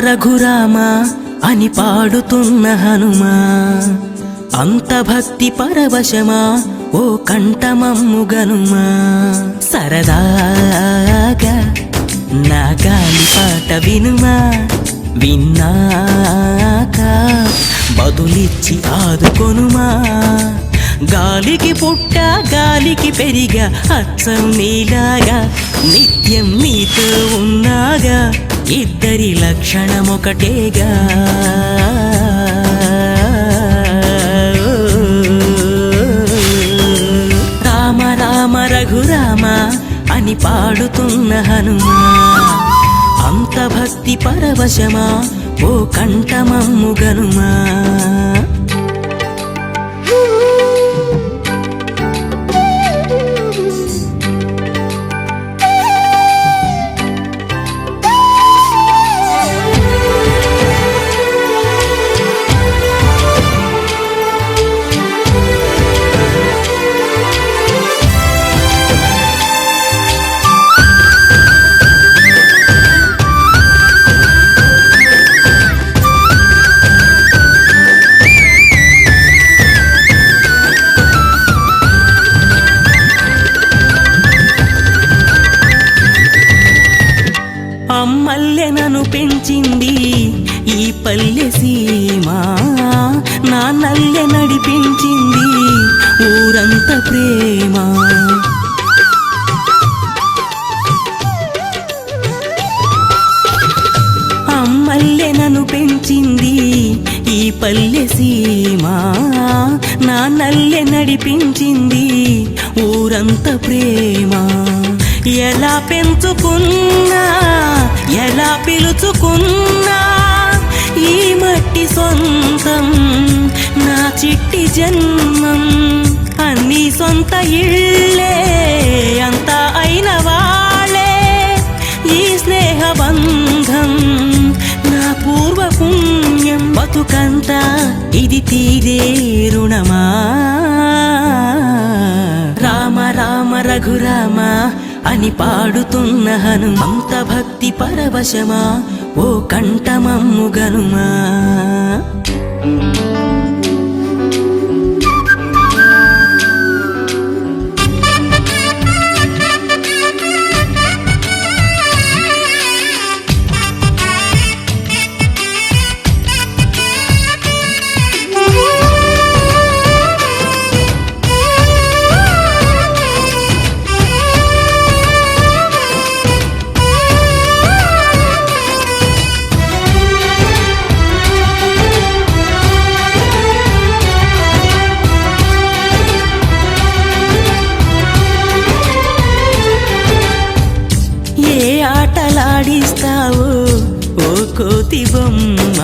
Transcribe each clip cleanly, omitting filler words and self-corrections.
రఘురామ అని పాడుతున్న హనుమా, అంత భక్తి పరవశమా ఓ కంఠమమ్ము గనుమా. సరదాగా నా గాలి పాట వినుమా, విన్నాక బదులిచ్చి ఆదుకొనుమా. గాలికి పుట్ట గాలికి పెరిగా అచ్చం నీలాగా, నిత్యం నీతో ఉన్నాగా, ఇద్దరి లక్షణమొకటేగా. రామ రామ రఘురామ అని పాడుతున్న హనుమా, అంత భక్తి పరవశమా ఓ కంఠమమ్ము గనుమా. అమ్మల్లె నన్ను పెంచింది ఈ పల్లె సీమ, నాన్నల్లె నడిపించింది ఊరంత ప్రేమ. అమ్మల్లె నన్ను పెంచింది ఈ పల్లె సీమ, నాన్నల్లె నడిపించింది ఊరంత ప్రేమ. ఎలా పెంచుకున్నా ఎలా పిలుచుకున్నా ఈ మట్టి సొంతం నా చిట్టి జన్మం. అన్నీ సొంత ఇళ్ళే అంతా అయిన వాళ్ళే, ఈ స్నేహ బంధం నా పూర్వ పుణ్యం. బతుకంతా ఇది తీరే రుణమా. రామ రామ రఘురామ అని పాడుతున్న హనుమంత భక్తి పరవశమా ఓ కంఠమమ్ము గనుమా. ఆటలాడిస్తావు ఓ కోతి బొమ్మ,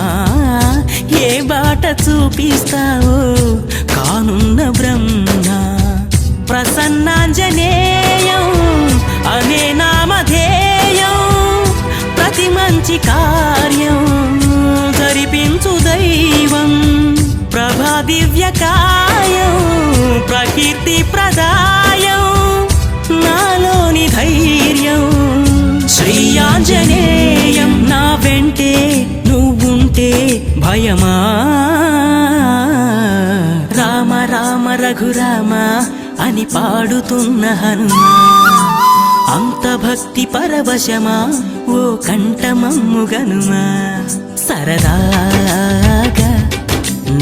ఏ బాట చూపిస్తావు కానున్న బ్రహ్మ. ప్రసన్నాంజనేయం అనే నామధేయం, ప్రతి మంచి కార్యం జరిపించు దైవం. ప్రభా దివ్యకాయం ప్రకీర్తి ప్రదాయం, నాలోని ధైర్యం శ్రీ ఆంజనేయం. నా వెంటే నువ్వుంటే భయమా. రామ రామ రఘురామ అని పాడుతున్న హనుమా, అంత భక్తి పరవశమా ఓ కంఠమమ్ము గనుమా. సరదాగా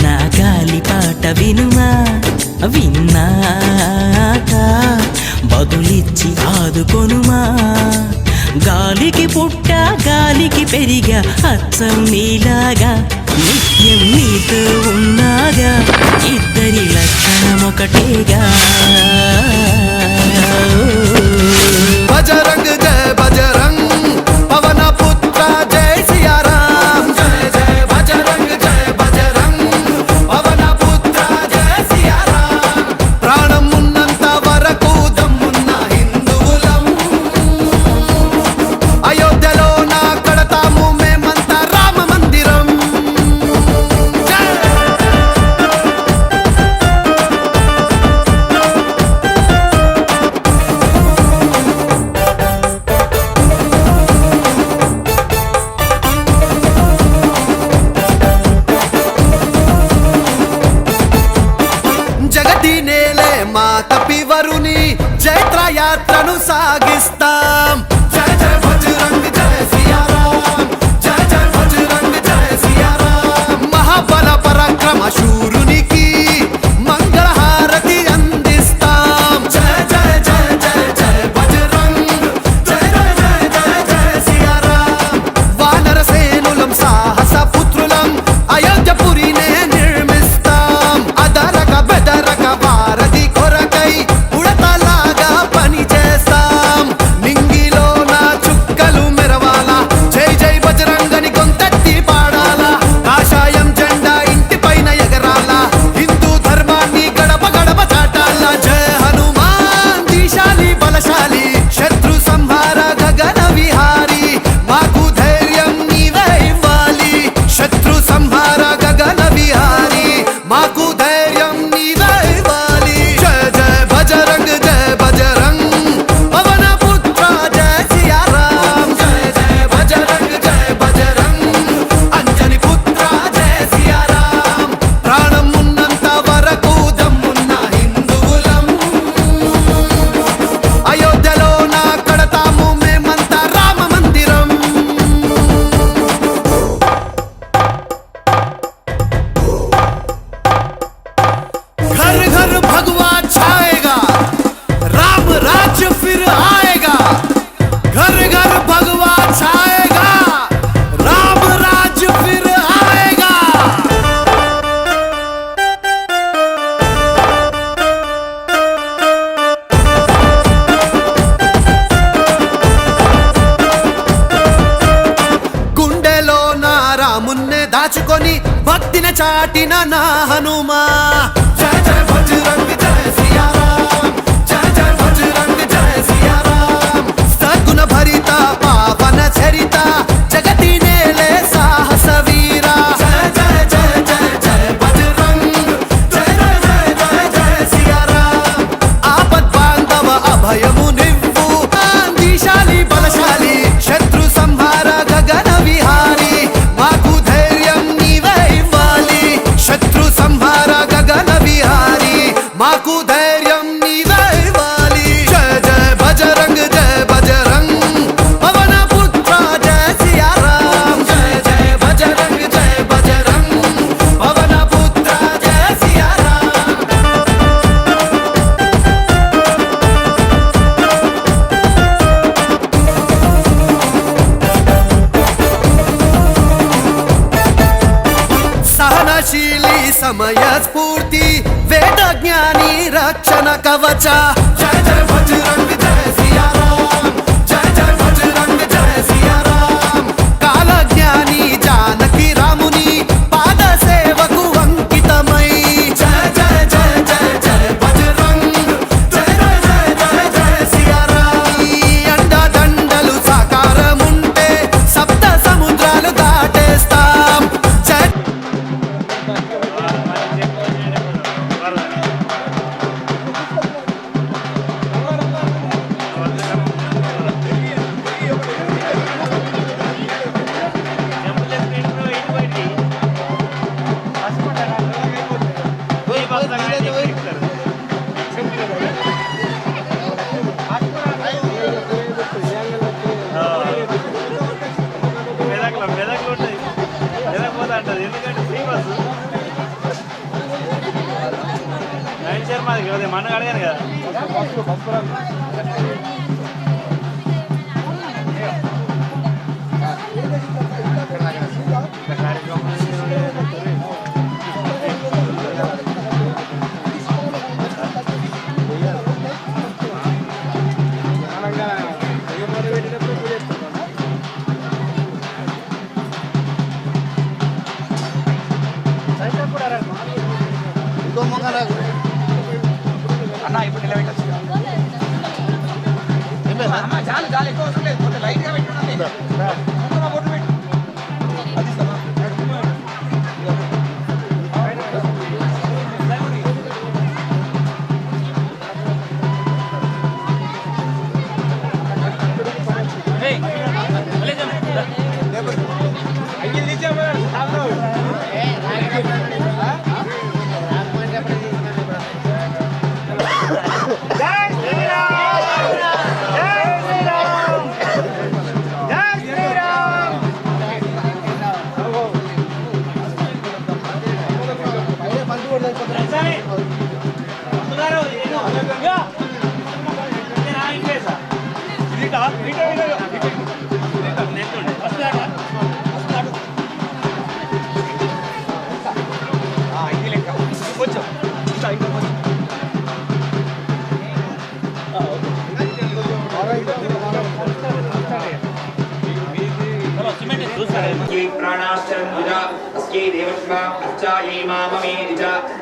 నా గాలి పాట వినుమా, విన్నాక బదులిచ్చి ఆదుకొనుమా. గాలికి పుట్ట గాలికి పెరిగా అచ్చం నీలాగా నిత్యం నీతో ఉన్నాగా ఇద్దరి లక్షణం ఒకటేగా బజరంగ్ జయ బజరంగ్ పవన పుత్ర జయ సియా రామ్ జయ జయ బజరంగ్ జయ బజరంగ్ పవన పుత్ర జయ సియా రామ్ ప్రాణం ఉన్నంత వరకు దమ్మున్న హిందువులం అయోధ్యలో నా కడతాము మేమంతా రామ మందిరం జగతి నేలే మా కపివరుని జైత్రయాత్రను సాగిస్తాం జయ జయ బజరంగ్ జయ సియా రామ్ జయ జయ బజరంగ్ జయ సియా రామ్ మహాబల పరాక్రమ శూరునికి మంగళహారతి అందిస్తాం జయ జయ జయ జయ జయ బజరంగ్ జయ జయ జయ జయ జయ సియా రామ్ వానర సేనులం సాహస పుత్రులం అయోధ్యపురినే నిర్మిస్తాం అదరక బెదరక వారధి కొరకై ఉడతలాగా పని చేస్తాం నింగిలో నా చుక్కలు మెరవాలా జై జై బజరంగని గొంతెత్తి పాడాలా కాషాయం జెండా ఇంటి పైన ఎగరాలా హిందూ ధర్మాన్ని గడప గడప చాటాలా జయ హనుమాన్ దీశాలి బలశాలి శత్రు సంహార గగన విహారి మాకు ధైర్యం నీవే ఇవ్వాలి శత్రు సంహార గగన విహారి మాకు ధైర్యం నీవే ఇవ్వాలి జయ జయ బజరంగ్ జయ బజరంగ్ పవన పుత్ర జయ సియా రామ్ జయ జయ బజరంగ్ జయ బజరంగ్ అంజని పుత్ర జయ సియా రామ్ ప్రాణం ఉన్నంత వరకు దమ్మున్న హిందువులం అయోధ్యలో నా కడతాము మేమంతా రామ మందిరం घर घर भगवा छाएगा राम राज्य फिर आएगा घर घर भगवा छाएगा राम राज्य फिर आएगा గుండెలో నా రామున్నే దాచుకొని భక్తిని చాటిన నా హనుమా జయ జయ బజరంగ్ జయ సియా రామ్ జయ జయ బజరంగ్ జయ సియా రామ్ సద్గుణ భరిత పావన చరిత జగతి నేలే సాహస వీరా జయ జయ జయ జయ జయ బజరంగ్ జయ జయ జయ జయ జయ సియా రామ్ ఆపద్ బాంధవ అభయము నివ్వు దీశాలి బలశాలి శత్రు సంహార గగన విహారి మాకు ధైర్యం నీవే ఇవ్వాలి శత్రు సంహార గగన విహారి మాకు ధైర్యం నీవే ఇవ్వాలి జయ జయ బజరంగ్ జయ బజరంగ్ పవన పుత్ర జయ సియా రామ్ జయ జయ బజరంగ్ జయ బజరంగ్ పవన పుత్ర జయ సియా రామ్ సహనశీలి సమయ స్ఫూర్తి వేద జ్ఞాని రక్షణ కవచ జయ జయ బజరంగ్ జయ సియా రామ్ జయ జయ బజరంగ్ జయ సియా రామ్ కాల జ్ఞాని జానకి రాముని పాద సేవకు అంకితమై జయ జయ జయ జయ జయ బజరంగ్ జయ జయ జయ జయ జయ సియా రామ్ ఈ అండదండలు సాకారముంటే సప్త సముద్రాలు దాటేస్తాం జయ మన అడిగాను కదా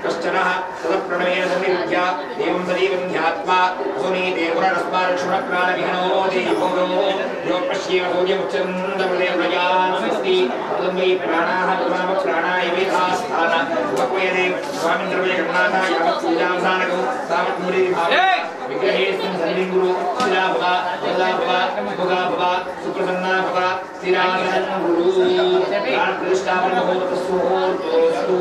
कश्चनः तदप्रणमेन सन्निविद्या देवं सदैवं ध्यात्वा सुनीते पुराणस्मारक्षुणप्राणविहनो देवो यो पश्येम सूर्यमुच्चन्दमदेवयान् स्वस्ति तदन्वै प्राणाः तमाम प्राणाय वेदास्थान उपक्रियते स्वामिन्द्रवयगन्नाथाय पूजां सानकं तावत् विग्रहेऽस्मिन् सन्निङ्गुरु शिलाभवा वल्लाभवा भुगाभवा सुप्रसन्नाभवा स्थिरासनं गुरु प्राणप्रतिष्ठापनमहोतस्सुहोर्तोऽस्तु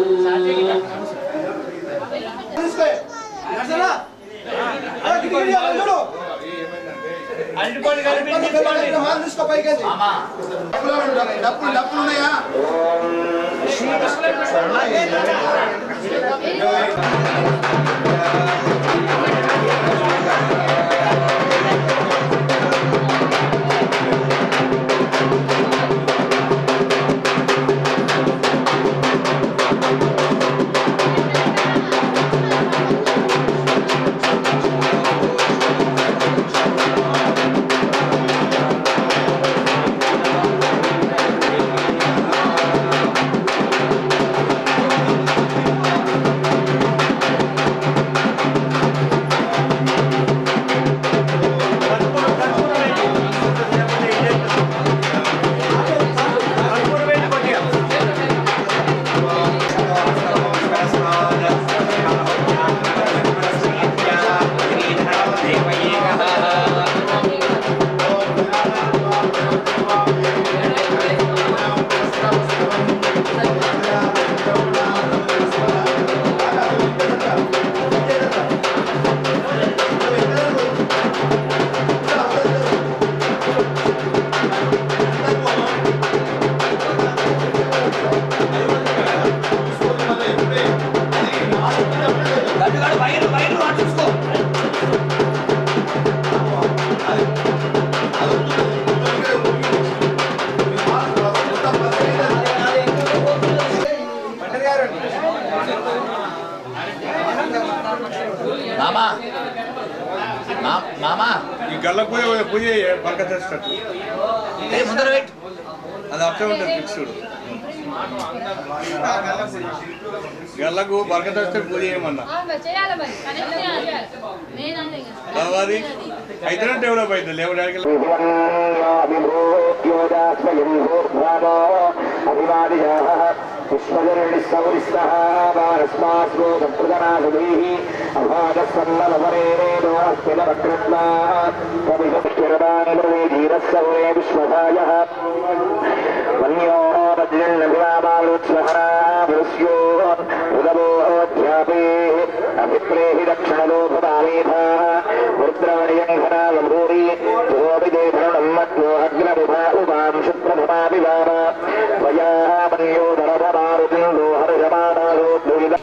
మామా ఈ గల్ల పూజ బరకతేస్తట్టు ముందర వెయిట్ అది అట్లే ఉంటుంది ఫిక్స్డ్ గల్లకు బరకతేస్తే పూజ చేయమన్నా తర్వాత అయితే డెవలప్ అవుతుంది లేవడానికి పుష్పజర్ణిస్తౌరిస్తః వారస్మాస్మో సంప్రదనాసుధీః అభాగస్సన్నలవరేణో అస్మినవక్రత్నా కవిగశ్చిరదానిర్వేధీరస్సౌరే విశ్వధాయః వన్యో వజ్రన్నభిరామాలోత్స్వహరా వృస్యో ఉదవోధ్యాపే అభిప్రేహి దక్షిణలోభదావేధాః రుద్రవర్యంఘనాలంబూరి జోవిదేధరణం మధ్యో అగ్నబుధా ఉపాం శుక్రభమా వివామ త్వయా మన్యోదరధమారుతిందో హర్షమానాదో ద్విధ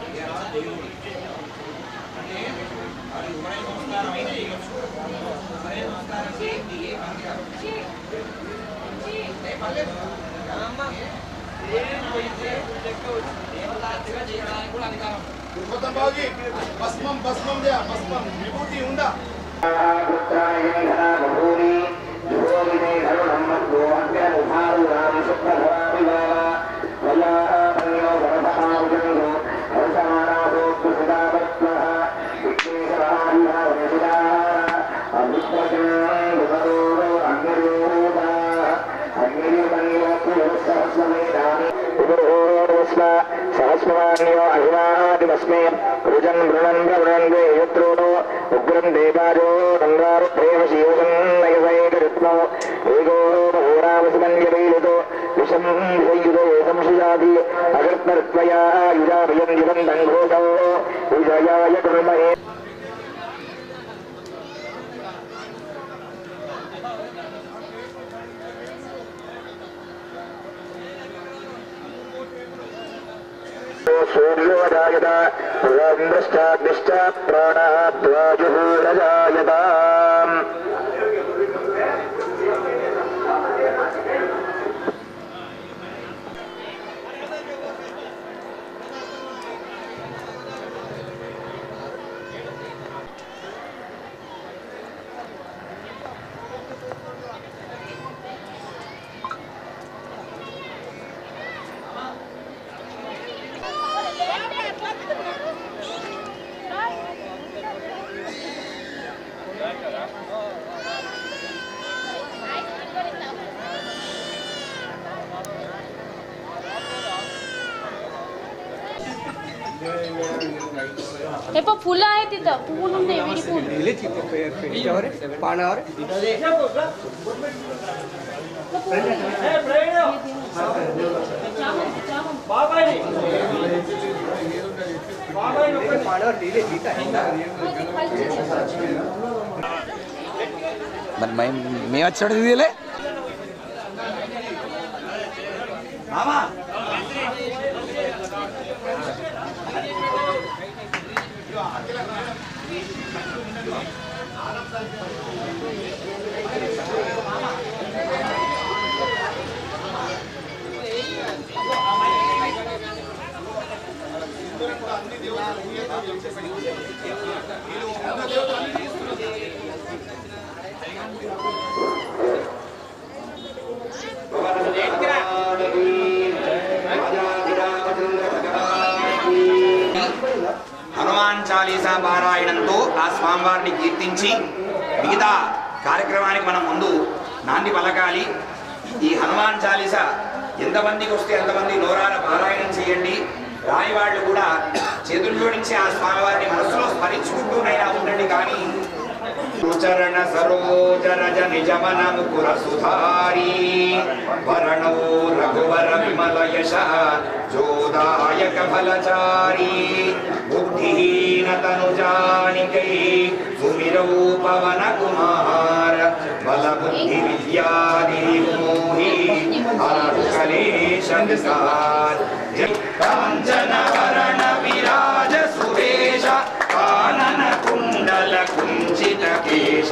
భస్మం భస్మం భస్మం విభూతి ఉందా అగ్ని सहस्रमान्यो अभिमादिमस्मे रुजन् मृणन् प्रवृणन् यत्रो उग्रं देवाजो गङ्गारुप्रेम शिवसं नयसैकरुत्मो वेगो होरावसमन्यवैलितो विषं विषयुतो संशयादि अगर्तर्त्वया युजाभयं युगं दङ्घोषो विजयाय कुर्महे सूर्योदयत पुरन्द्रश्चाग्निश्च प्राणाद्वायुरजायताम् हे पण फुलं आहेत तिथं फुल नाही वेडी फुल पानावर మేము వచ్చాడు తీయలే హనుమాన్ చాలీసా పారాయణంతో ఆ స్వామివారిని కీర్తించి మిగతా కార్యక్రమానికి మనం ముందు నాంది పలకాలి. ఈ హనుమాన్ చాలీసా ఎంతమందికి వస్తే అంతమంది నోరాన పారాయణం చేయండి. రాని వాళ్ళు కూడా చేతులు జోడించి ఆ స్వామివారిని మనస్సులో స్మరించుకుంటూనైనా ఉండండి. కానీ చరణ సరోజరజ నిజమన ముకుర సుధారీ వరణో రఘువర విమల యశ జోదాయక ఫలచారీ బుద్ధిహీన తనుజానికై సుమిరౌ పవన కుమార బల బుద్ధి విద్యాది మోహి హరహు కలేశ నిసార్ కాంచన వరణ విరాజ సువేశ కానన కుండల కుంచిత కేశ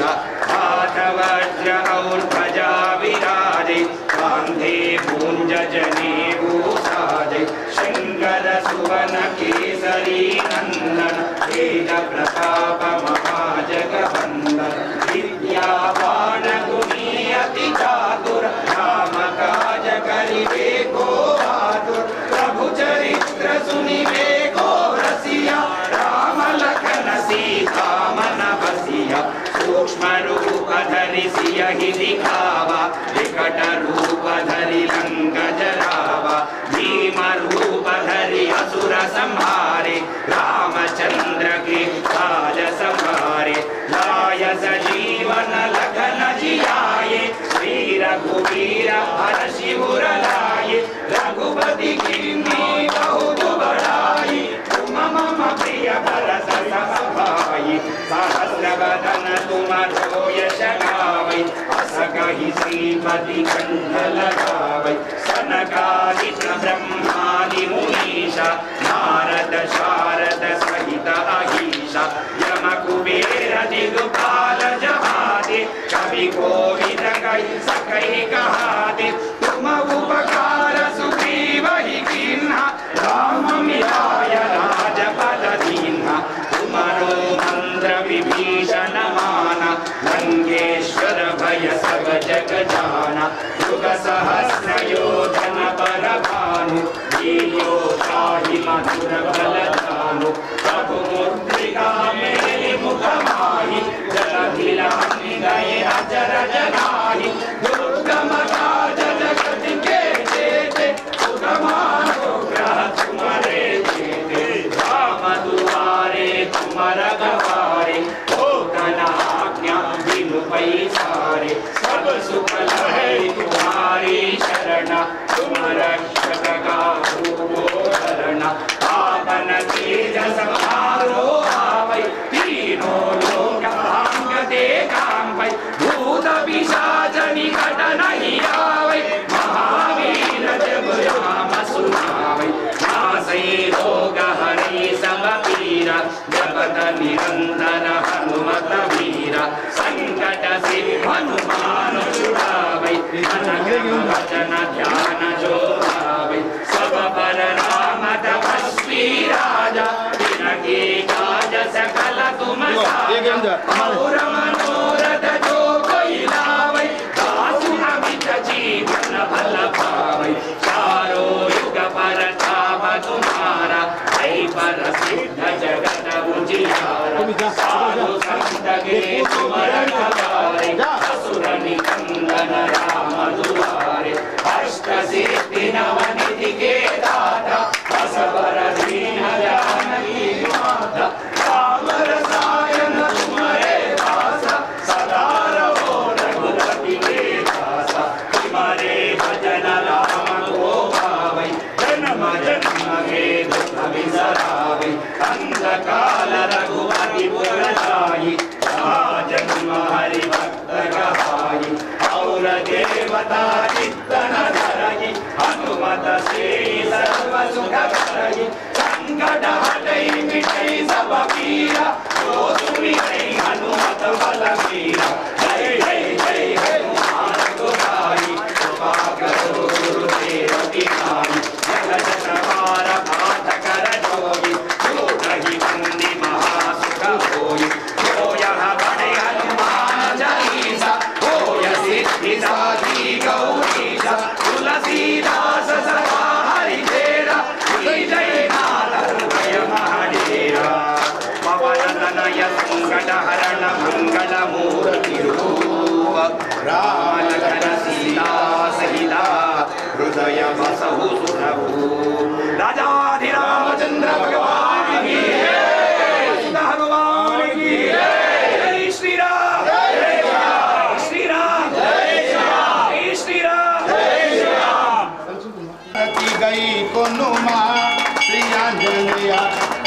हाथवज्र और्ध्वजा विराजे कान्धे भुञ्ज जने भूषाजे शङ्कर सुवन केसरी नन्दन तेज प्रताप महाजगवन्दन विद्यावान गुणी अति चातुर राम काज करिबे को आतुर प्रभु चरित्र सुनिबे को रसिया राम लखन सीता मन बसिया सूक्ष्म रूप धरि सियहि दिखावा विकट रूप धरि लंक जरावा भीम रूप धरि असुर संहारे रामचंद्र के काज संहारे लाय सजीवन लखन जियाये श्री रघुवीर हर्षि उर लाये रघुपति कीन्ही बहुत बड़ाई तुम मम प्रिय भरत सम भाई सहस्रवदन तुमरो यश गावै अस कहि श्रीपति कंठ लगावै सनकादिक ब्रह्मादि मुनीषा नारद शारद सहित अहीशा यम कुबेर दिगपाल जहाते कवि कोविद कहि सकहि कहाते तुम उपकार सुग्रीवहि कीन्हा राम मिलाय राजपद दीन्हा तुमरो मंत्र विभीषण माना लंकेश्वर भय सब जग जाना युग सहस्र मनोरथ जो कोई लावै दासु अमित जीवन भल पावै चारो युग परताप तुम्हारा ऐ पर सिद्ध जगत उजियारा साधु संत के सुमरन गाए असुर निकंदन राम दुआरे अष्ट सिद्धि नवनिधि के दाता असवर दीन जानकी माता राम रसायन तुम्हारे दासा सदा रहो रघुपति के दासा तुम्हारे भजन राम को पावै जन्म जन्म के दुख बिसरावै अंधकाल रघुपति पुर जाई जन्म हरि भक्त कहाई और देवता चित्तन धरई हनुमत से सर्व सुख करई संकट हटई मिटई सब पीरा जो सुमिरै हनुमत बल वीरा जय जय जय हनुमान गोसाई कृपा करो गुरुदेव की नाई जग जगवार पाठ कर जोई जो कहि बंदी महासुख होई जो यह बड़े हनुमान चालीसा होय सिद्धि साधी गौरीसा तुलसीदास सदा हरि तेरा जय जय नाथ हृदय महाडेरा पवन तनय संकट हरण मंगल मूर्ति रूप राम लखन सीता सहिता हृदय बसहु सुरभू राजाधिरामचंद्र भगवान की जय सीता भगवान की जय श्री राम जय श्री राम जय श्री राम जय श्री राम गई कोनुमा श्री आंजनेय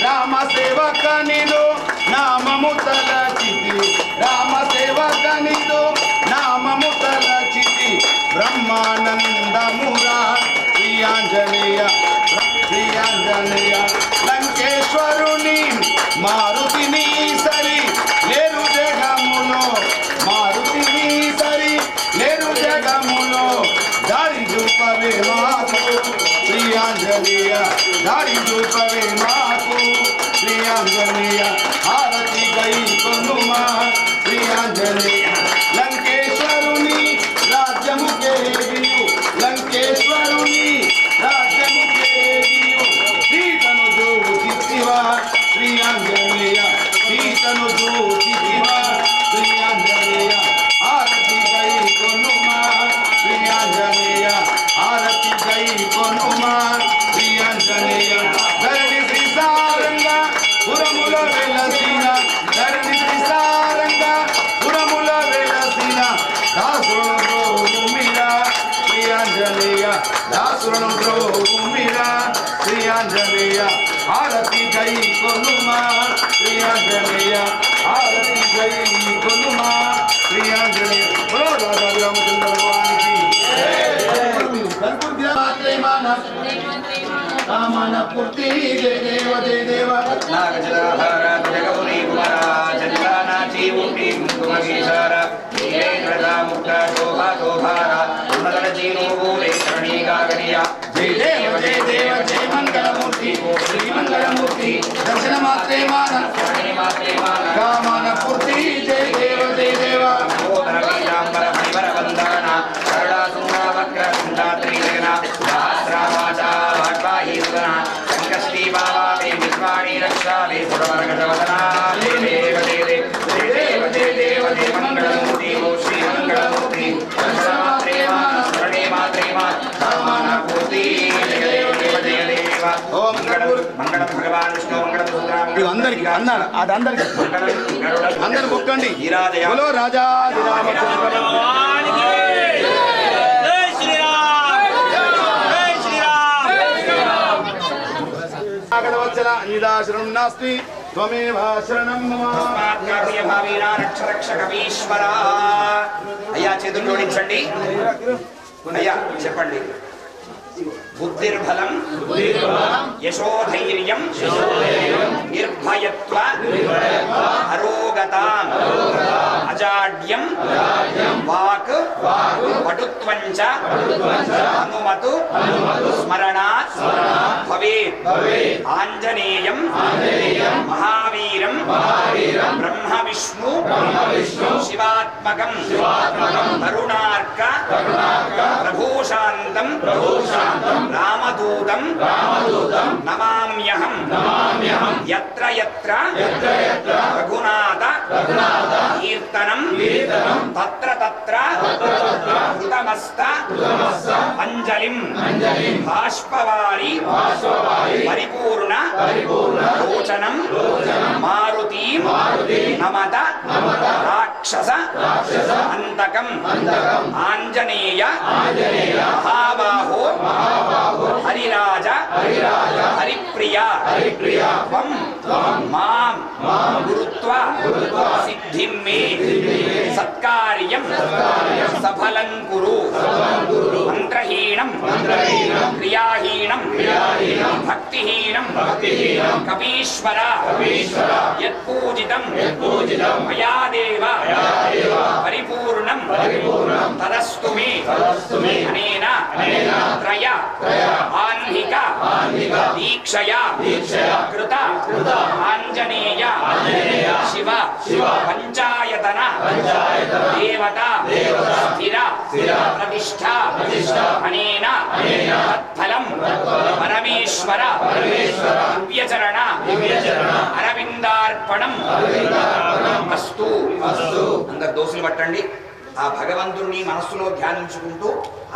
राम सेवक निदो नाम मुतल चिति राम सेवक निदो नाम मुतल चिति ब्रह्मानंद मुरा श्री आंजनेय लंकेश्वरुनी मारुतिनी सरी लेरु जगमुलो मारुतिनी सरी लेरु जगमुलो दारी रूपवे मातु श्री आंजनेय दारी रूपवे मातु श्री आंजनेय आरती गई कोनुमा श्री आंजनेय लंकेश्वरुनी राज्य मुके दियु लंकेश्वरुनी राज्य मुके दियु सीतनु ज्योतिवा श्री आंजनेय सीतनु ज्योतिवा श्री आंजनेय आरती गई कोनुमा श्री आंजनेय आरती गई कोनुमा श्री आंजनेय धरणी श्री सारंग पुरमुल वेलसीना धरणी श्री सारंग पुरमुल वेलसीना दासुरण भूमिरा श्री आंजनेय दासुरण भूमिरा श्री आंजनेय आरती गई कोनुमा श्री आंजनेय आरती गई कोनुमा श्री आंजनेय बोलो राजा रामचंद्र भगवान की जय कामना पूर्ति जय देव नागजलाधार जगमुनि कुमारा चंद्रानाची मुक्ति कुमगीशारा वीरेंद्रदा मुक्ता शोभा शोभारा मदन जीनो बोले शरणी गागरिया जय देव जय मंगल मूर्ति श्री मंगल मूर्ति दर्शन मात्रे मान कामना पूर्ति जय देव नमोदर वीरांबर हरिवर वंदना सरला सुंदर वक्र सुंदर त्रिनेना सहस्रवाचा भट्वाही सुदना संकष्टी बाबा वे विश्वाणी रक्षा वे सुरवर्गवदना देव मंगलमूर्ति ओ श्री मंगलमूर्ति मात्रे मान कामना पूर्ति जय देव ओम मंगल भगवान विष्णु मंगल सुंदरा ఇది అందరికి అన్నారు అది అందరికి అందరు మొక్కండి బోలో రాజా రామచంద్ర భగవాన్ కి జై శ్రీరామ్ జై శ్రీరామ్ ఆగదవచ్చల నిదాశరణం నాస్తి త్వమేవ శరణం మమ ఆత్మకార్య భావీనా రక్ష రక్ష కవీశ్వర అయ్యా చేతులు జోడించండి అయ్యా చెప్పండి बुद्धिर्बलं यशोधैर्यं निर्भयत्व अरोगतां अजाड्यं वाक् पटुत्वं च हनुमतु स्मरणात् భవేత్ ఆంజనేయం మహావీరం బ్రహ్మ విష్ణు శివాత్మకం తరుణార్క ప్రభూషాంతం రామదూతం నమామ్యహం యత్ర యత్ర రఘునాథ కీర్తనం తత్ర తత్ర కృతమస్త అంజలిం బాష్పవారి పరిపూర్ణ లోచనం మారుతీం నమత రాక్షస అంతకం ఆంజనేయ మహాబాహో హరిరాజ హరిప్రియ త్వం మాం గురుత్వా సిద్ధిం మే సత్కార్యం సఫలం కురు మంత్రహీనం క్రియాహీనం భక్తిహీనం కపీశ్వర యత్పూజితం మయా దేవ పరిపూర్ణం తదస్తు మే అనేన త్రయ ఆన్హిక దీక్షయా కృత ఆంజనేయ శివ పంచాయతన దేవత స్థిర ప్రతిష్ఠ అనేన తత్ఫలం పరమేశ్వర దివ్యచరణ అరవిందార్పణం అస్తు. అందరు దోసులు పట్టండి. ఆ భగవంతుడిని మనస్సులో ధ్యానించుకుంటూ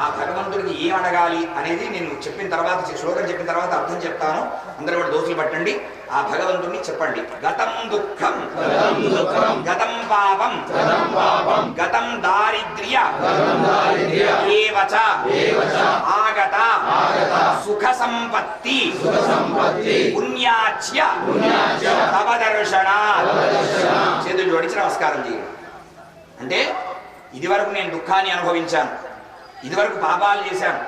ఆ భగవంతుడికి ఏం అడగాలి అనేది నేను చెప్పిన తర్వాత, శ్లోకం చెప్పిన తర్వాత అర్థం చెప్తాను. అందరూ కూడా దోసులు పట్టండి. ఆ భగవంతుడిని చెప్పండి. గతం దుఃఖం గతం పాపం గతం దారిద్ర్య ఏవచ ఆగత సుఖ సంపత్తి పుణ్యాచ్య తవ దర్శనాత్. చేతులు జోడించి నమస్కారం చేయండి. అంటే ఇదివరకు నేను దుఃఖాన్ని అనుభవించాను, ఇదివరకు పాపాలు చేశాను.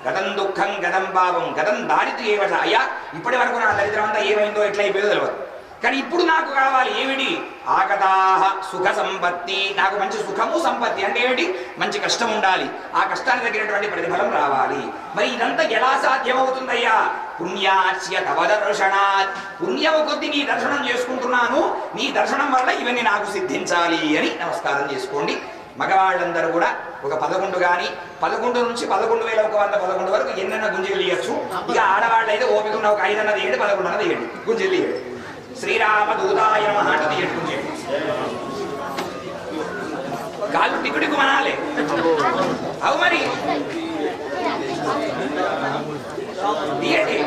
గతం దుఃఖం గతం పాపం గతం దారిద్ర్యం ఏవచ. అయ్యా ఇప్పటి వరకు నా దరిద్రం అంతా ఏమైందో ఎట్లయిపోయిందో తెలియదు, కానీ ఇప్పుడు నాకు కావాలి ఏమిటి? ఆగతాహ సుఖ సంపత్తి. నాకు మంచి సుఖము సంపత్తి అంటే ఏమిటి? మంచి కష్టం ఉండాలి, ఆ కష్టానికి తగినటువంటి ప్రతిఫలం రావాలి. మరి ఇదంతా ఎలా సాధ్యమవుతుందయ్యా? పుణ్యాస్య తవ దర్శనాత్. పుణ్యము కొద్ది నీ దర్శనం చేసుకుంటున్నాను, నీ దర్శనం వల్ల ఇవన్నీ నాకు సిద్ధించాలి అని నమస్కారం చేసుకోండి. మగవాళ్ళందరూ కూడా ఒక 11 కానీ 11 నుంచి 11,111 వరకు ఎన్నెన్న గుంజీలు తీయచ్చు. ఇక ఆడవాళ్ళు అయితే ఓపిక ఉన్న ఒక 5 అన్నది వేయండి, 11 అన్నది వేయండి, గుంజీలు తీయండి. శ్రీరామ దూతాయ నమః అంటే తీయండి గుంజీలు. కాళ్ళు టికుటికు మనాలి. అవు మరి తీయండి.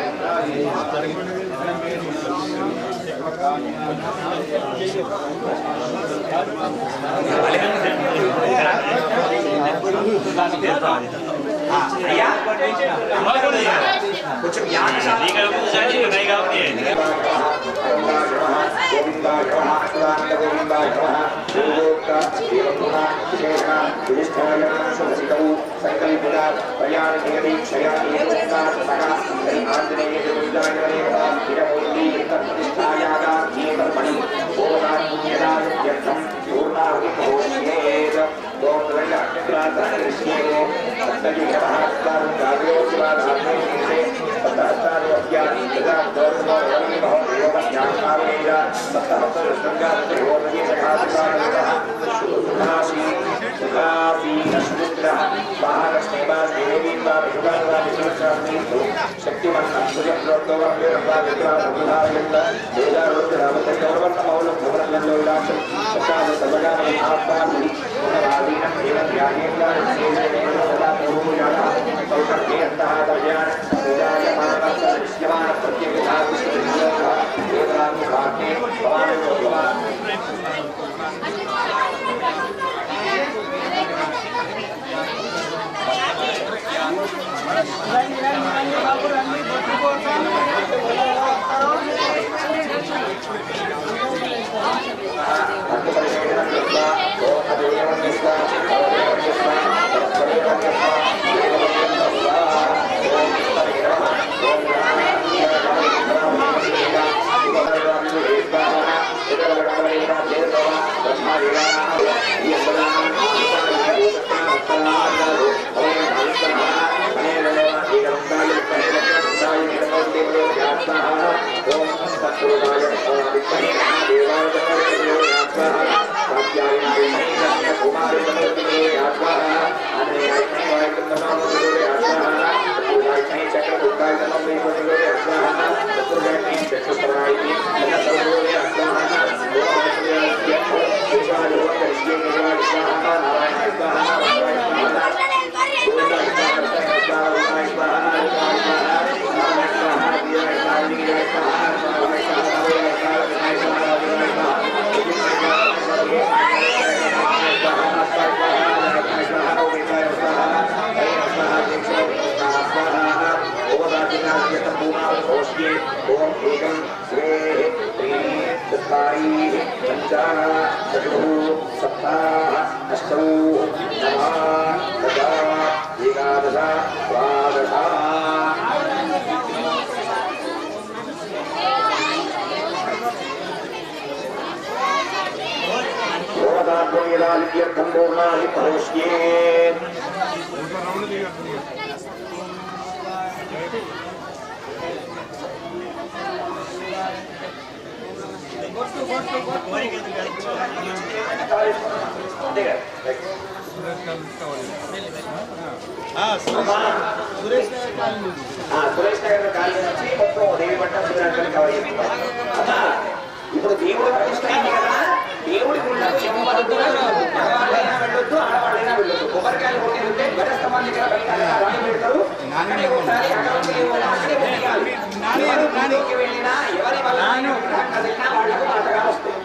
అయ్యా కొంచెం సురేష్ నగర్ కాలనీ నుంచి మొత్తం దేవి పట్టణం శివరాత్రి కవర్ చేస్తున్నారు. ఇప్పుడు దేవుడు ప్రతిష్ట అయింది కదా, దేవుడి గుళ్ళకు ఎవరైనా వెళ్ళొద్దు, ఆడవాళ్ళైనా వెళ్ళొద్దు. కొబ్బరికాయలు కొట్టింటే గజస్తంభం దగ్గర రాణి పెడతారు. వెళ్ళినా ఎవరి వల్ల వాళ్లకు మాటగా వస్తాయి.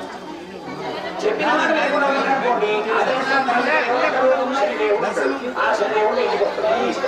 చెప్పిన అనుకోండి ఆ శరీరం ఇంటికి వస్తుంది.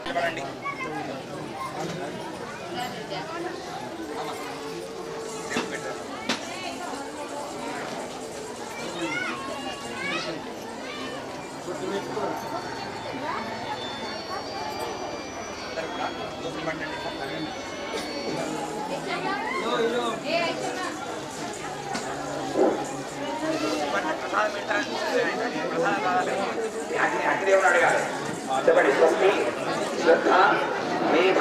చెప్పండి. స్వస్తి శ్రద్ధ మేధ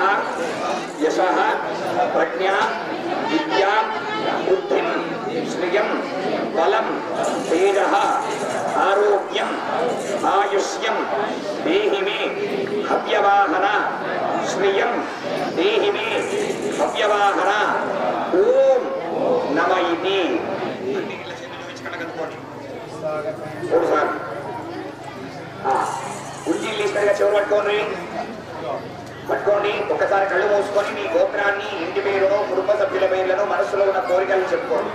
యశ ప్రజ్ఞ విద్య బుద్ధిం శ్రియం బలం తేజ ఆరోగ్యం ఆయుష్యం దేహి మే హవ్యవాహన శ్రియం దేహి మే హవ్యవాహన ఓం నమ ఇది గుంజీలు ఇస్తారుగా చెవులు పట్టుకోండి. ఒక్కసారి కళ్ళు మూసుకొని మీ గోత్రాన్ని, ఇంటి పేరును, కుటుంబ సభ్యుల పేర్లను, మనసులో ఉన్న కోరికలను చెప్పుకోండి.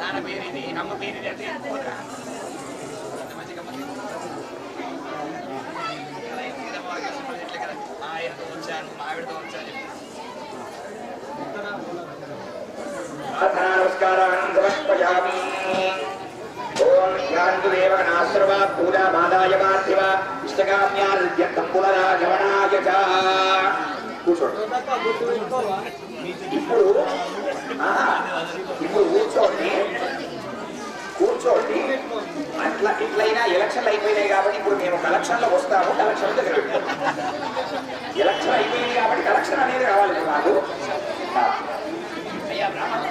నాన్న పేరు ఇది, అమ్మ పేరు ఇది, అంటే ఆయనతో వచ్చాను, మావిడితో వచ్చాను. నమస్కారాన్ని సమర్పయామి. ఓం యాంతు దేవగణాశ్రవా పూజా బాధాయ పార్థివ ఇష్టకామ్యార్థం పునరాగమనాయ చ. కూర్చోండి. ఇప్పుడు కూర్చోండి. అట్లా ఇట్లయినా ఎలక్షన్లు అయిపోయినాయి కాబట్టి ఇప్పుడు మేము కలెక్షన్లో వస్తాము. కలెక్షన్ దగ్గర ఎలక్షన్ అయిపోయింది కాబట్టి కలెక్షన్ అనేది రావాలి మాకు. అయ్యా బ్రాహ్మణ